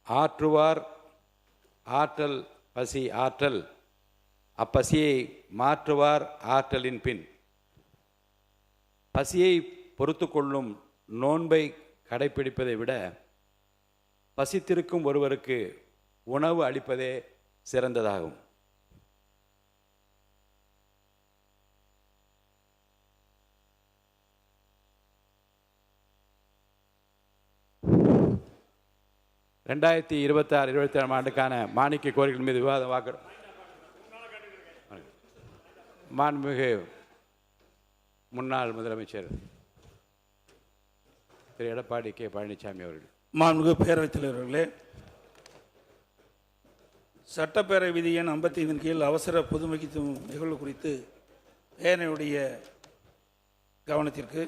ஆற்றுவார் ஆற்றல் பசி ஆற்றல், அப்பசியை மாற்றுவார் ஆற்றலின் பின். பசியை பொறுத்து கொள்ளும் நோன்பை கடைப்பிடிப்பதை விட பசித்திருக்கும் ஒருவருக்கு உணவு அளிப்பதே சிறந்ததாகும். ரெண்டாயிரத்தி 26-27 ஆண்டுக்கான மானிய கோரிக்கைகள் மீது விவாதம் வாக்கு. மாண்புமிகு முன்னாள் முதலமைச்சர் திரு எடப்பாடி கே பழனிசாமி அவர்கள். மாண்புமிகு பேரவைத் தலைவர்களே, சட்டப்பேரவை விதி எண் 55 கீழ் அவசர பொது முக்கியத்துவம் நிகழ்வு குறித்து பேரவையுடைய கவனத்திற்கு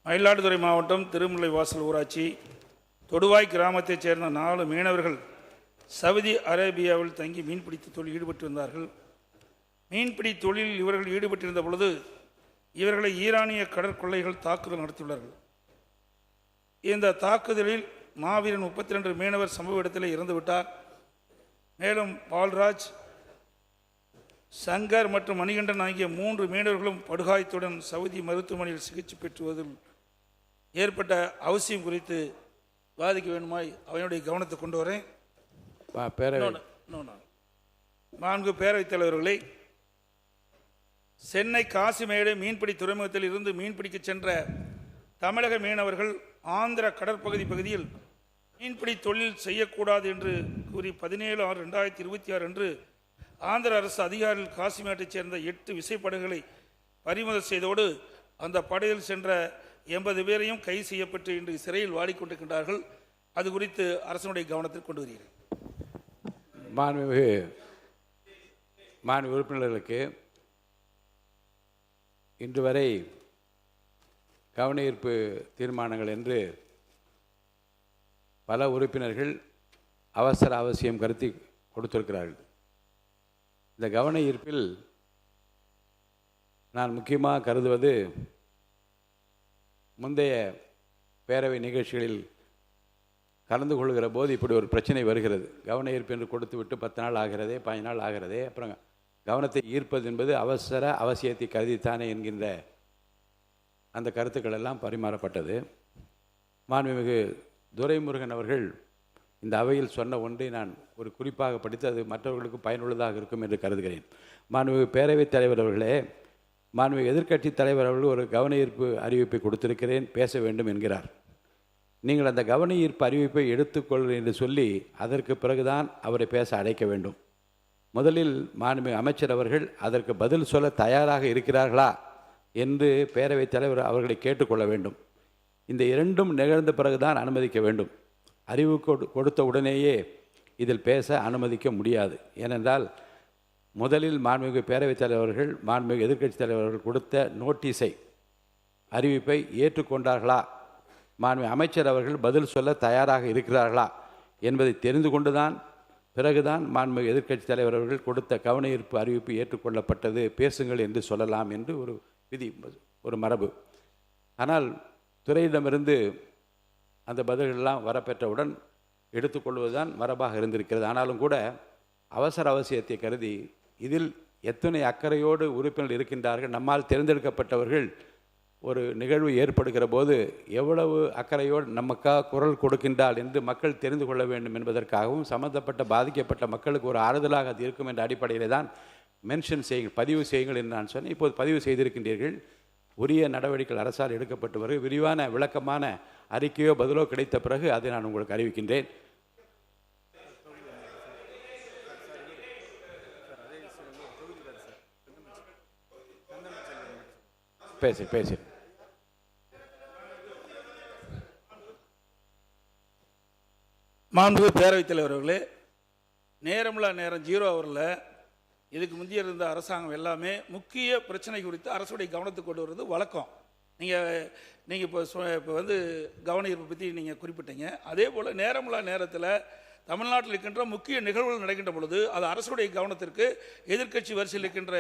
மயிலாடுதுறை மாவட்டம் திருமுல்லை வாசல் ஊராட்சி தொடுவாய் கிராமத்தைச் சேர்ந்த 4 மீனவர்கள் சவுதி அரேபியாவில் தங்கி மீன்பிடித்து தொழில் ஈடுபட்டு வந்தார்கள். மீன்பிடி தொழிலில் இவர்கள் ஈடுபட்டிருந்த பொழுது இவர்களை ஈரானிய கடற்கொள்ளைகள் தாக்குதல் நடத்தியுள்ளார்கள். இந்த தாக்குதலில் மாவீரன் 32 மீனவர் சம்பவ இடத்தில் இறந்துவிட்டார். மேலும் பால்ராஜ், சங்கர் மற்றும் மணிகண்டன் ஆகிய 3 மீனவர்களும் படுகாயத்துடன் சவுதி மருத்துவமனையில் சிகிச்சை பெற்றுவதில் ஏற்பட்ட அவசியம் குறித்து வாதிக்க வேண்டுமாய் அவனுடைய கவனத்தை கொண்டு வரேன். மாண்புமிகு பேரவைத் தலைவர்களை, சென்னை காசிமேடு மீன்பிடி துறைமுகத்தில் இருந்து மீன்பிடிக்க சென்ற தமிழக மீனவர்கள் ஆந்திர கடற்பகுதியில் மீன்பிடி தொழில் செய்யக்கூடாது என்று கூறி 17/6/2026 அன்று ஆந்திர அரசு அதிகாரிகள் காசிமேட்டைச் சேர்ந்த 8 விசைப்படகுகளை பறிமுதல் செய்தோடு அந்த படகில் சென்ற 80 பேரையும் கைது செய்யப்பட்டு இன்று சிறையில் வாடிக்கொண்டிருக்கின்றார்கள். அது குறித்து அரசனுடைய கவனத்தில் கொண்டு வருகிறேன். மாண்புமிகு உறுப்பினர்களுக்கு இன்று வரை கவன ஈர்ப்பு தீர்மானங்கள் என்று பல உறுப்பினர்கள் அவசியம் கருத்தி கொடுத்திருக்கிறார்கள். இந்த கவன ஈர்ப்பில் நான் முக்கியமாக கருதுவது, முந்தைய பேரவை நிகழ்ச்சிகளில் கலந்து கொள்கிற போது இப்படி ஒரு பிரச்சனை வருகிறது. கவன ஈர்ப்பு என்று கொடுத்து விட்டு 10 நாள் ஆகிறதே, 15 நாள் ஆகிறதே, அப்புறம் கவனத்தை ஈர்ப்பது என்பது அவசியத்தை கருதித்தானே என்கின்ற அந்த கருத்துக்கள் எல்லாம் பரிமாறப்பட்டது. மாண்புமிகு துரைமுருகன் அவர்கள் இந்த அவையில் சொன்ன ஒன்றை நான் ஒரு குறிப்பாக படித்து அது மற்றவர்களுக்கு பயனுள்ளதாக இருக்கும் என்று கருதுகிறேன். மாண்புமிகு பேரவைத் தலைவர் அவர்களே, மாண்புமிகு எதிர்க்கட்சி தலைவர் அவர்கள் ஒரு கவன ஈர்ப்பு அறிவிப்பை கொடுத்திருக்கிறேன், பேச வேண்டும் என்கிறார். நீங்கள் அந்த கவன ஈர்ப்பு அறிவிப்பை எடுத்துக்கொள்கிறேன் என்று சொல்லி அதற்கு பிறகுதான் அவரை பேச அழைக்க வேண்டும். முதலில் மாண்புமிகு அமைச்சர் அவர்கள் அதற்கு பதில் சொல்ல தயாராக இருக்கிறார்களா என்று பேரவைத் தலைவர் அவர்களை கேட்டுக்கொள்ள வேண்டும். இந்த இரண்டும் நிகழ்ந்த பிறகுதான் அனுமதிக்க வேண்டும். அறிவு கொடுத்த உடனேயே இதில் பேச அனுமதிக்க முடியாது. ஏனென்றால் முதலில் மாண்புமிகு பேரவைத் தலைவர்கள், மாண்புமிகு எதிர்க்கட்சி தலைவர்கள் கொடுத்த நோட்டீஸை, அறிவிப்பை ஏற்றுக்கொண்டார்களா, மாண்புமிகு அமைச்சர் அவர்கள் பதில் சொல்ல தயாராக இருக்கிறார்களா என்பதை தெரிந்து கொண்டுதான் பிறகுதான் மாண்புமிகு எதிர்க்கட்சி தலைவர் அவர்கள் கொடுத்த கவன ஈர்ப்பு அறிவிப்பு ஏற்றுக்கொள்ளப்பட்டது, பேசுங்கள் என்று சொல்லலாம் என்று ஒரு விதி, ஒரு மரபு. ஆனால் துறையிடமிருந்து அந்த பதில்களெல்லாம் வரப்பெற்றவுடன் எடுத்துக்கொள்வதுதான் மரபாக இருந்திருக்கிறது. ஆனாலும் கூட அவசியத்தை கருதி இதில் எத்தனை அக்கறையோடு உறுப்பினர்கள் இருக்கின்றார்கள், நம்மால் தேர்ந்தெடுக்கப்பட்டவர்கள் ஒரு நிகழ்வு ஏற்படுகிற போது எவ்வளவு அக்கறையோடு நமக்காக குரல் கொடுக்கின்றால் என்று மக்கள் தெரிந்து கொள்ள வேண்டும் என்பதற்காகவும் சம்பந்தப்பட்ட பாதிக்கப்பட்ட மக்களுக்கு ஒரு ஆறுதலாக அது இருக்கும் என்ற அடிப்படையிலே தான் மென்ஷன் செய்யுங்கள், பதிவு செய்யுங்கள் என்று நான் சொன்னேன். இப்போது பதிவு செய்திருக்கின்றீர்கள். உரிய நடவடிக்கைகள் அரசால் எடுக்கப்பட்டு வரும். விரிவான விளக்கமான அறிக்கையோ பதிலோ கிடைத்த பிறகு அதை நான் உங்களுக்கு அறிவிக்கின்றேன். பேசு மாண்புமிகு பேரவைத் தலைவர் அவர்களே, நேரம் 0 ஹவரில் இதுக்கு முந்தைய இருந்த அரசாங்கம் எல்லாமே முக்கிய பிரச்சனை குறித்து அரசுடைய கவனத்துக்கு கொண்டு வருவது வழக்கம். நீங்கள் இப்போ கவன ஈர்ப்பு பற்றி நீங்கள் குறிப்பிட்டீங்க. அதே போல் நேரத்தில் தமிழ்நாட்டில் இருக்கின்ற முக்கிய நிகழ்வுகள் நடக்கின்ற பொழுது அது அரசுடைய கவனத்திற்கு எதிர்க்கட்சி வரிசையில் இருக்கின்ற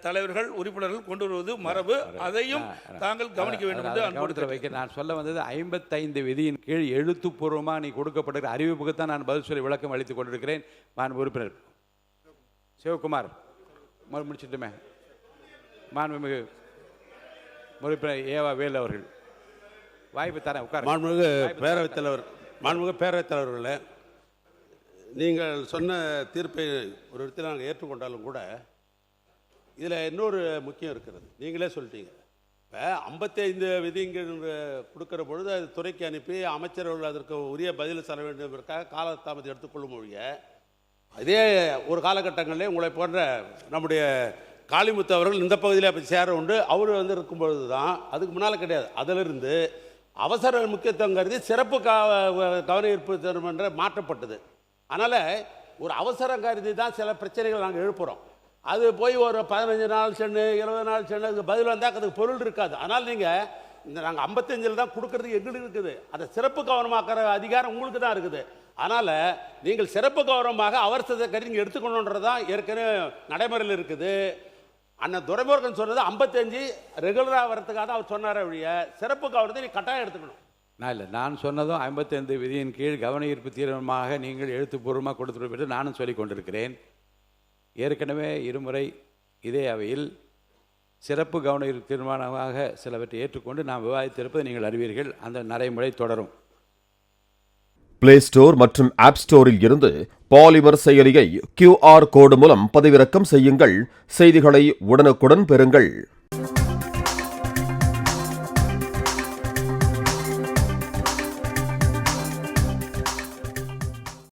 தலைவர்கள் உறுப்பினர்கள் கொண்டு வருவது மரபு. அதையும் தாங்கள் கவனிக்க வேண்டும் என்று கவனத்தில் வைக்க நான் சொல்ல வந்தது 55 விதியின் கீழ் எழுத்துப்பூர்வமாக நீ கொடுக்கப்பட்டிருக்கிற அறிவிப்புக்கு நான் பதில் சொல்லி விளக்கம் அளித்துக் கொண்டிருக்கிறேன். மாண்பு உறுப்பினர் சிவகுமார் முடிச்சிட்டுமே. மாண்புமிகு உறுப்பினர் ஏவா வேலு அவர்கள் வாய்ப்பு தரேன், உட்கார். மாண்புமிகு பேரவைத் தலைவர்களே, நீங்கள் சொன்ன தீர்ப்பை ஒரு இடத்தில் நாங்கள் ஏற்றுக்கொண்டாலும் கூட இதில் இன்னொரு முக்கியம் இருக்கிறது. நீங்களே சொல்லிட்டீங்க, இப்போ 55 விதிங்கள் கொடுக்குற பொழுது அது துறைக்கு அனுப்பி அமைச்சர்கள் அதற்கு உரிய பதில் சொல்ல வேண்டும் என்பதற்காக காலதாமதம் எடுத்துக்கொள்ளும் மொழிய அதே ஒரு காலகட்டங்களிலே உங்களை போன்ற நம்முடைய காளிமுத்து அவர்கள் இந்த பகுதியில் அப்போ சேர உண்டு. அவர் இருக்கும்பொழுது தான், அதுக்கு முன்னால் கிடையாது. அதிலிருந்து அவசர முக்கியத்துவம் கருதி சிறப்பு கவன ஈர்ப்பு தீர்மானம் மாற்றப்பட்டது. அதனால் ஒரு அவசரம் கருதி தான் சில பிரச்சனைகள் நாங்கள் எழுப்புகிறோம். அது போய் ஒரு 15 நாள் சென்று 20 நாள் சென்று அதுக்கு பதில் வந்தால் அதுக்கு பொருள் இருக்காது. ஆனால் நீங்கள் இந்த நாங்கள் 55 தான் கொடுக்கறதுக்கு எங்களுக்கு இருக்குது. அதை சிறப்பு கவனமாக்குற அதிகாரம் உங்களுக்கு தான் இருக்குது. அதனால் நீங்கள் சிறப்பு கவனமாக அவசரத்தை கருதி நீங்கள் எடுத்துக்கணுன்றது தான் ஏற்கனவே நடைமுறையில் இருக்குது. அண்ணன் துரைமுருகன் சொன்னது 55 ரெகுலராக வரதுக்காக தான் அவர் சொன்னார். வழிய சிறப்பு கவனத்தை நீ கட்டாயம் எடுத்துக்கணும். நான் சொன்னதும் 55 விதியின் கீழ் கவன ஈர்ப்பு தீர்மானமாக நீங்கள் எழுத்துப்பூர்வமாக கொடுத்துட்டு நானும் சொல்லிக் கொண்டிருக்கிறேன். ஏற்கனவே இருமுறை இதே அவையில் சிறப்பு கவன ஈர்ப்பு தீர்மானமாக சிலவற்றை ஏற்றுக்கொண்டு நாம் விவாதித்திருப்பதை நீங்கள் அறிவீர்கள். அந்த நடைமுறை தொடரும். பிளே ஸ்டோர் மற்றும் ஆப் ஸ்டோரில் இருந்து பாலிமர் செயலியை QR கோடு மூலம் பதிவிறக்கம் செய்யுங்கள். செய்திகளை உடனுக்குடன் பெறுங்கள்.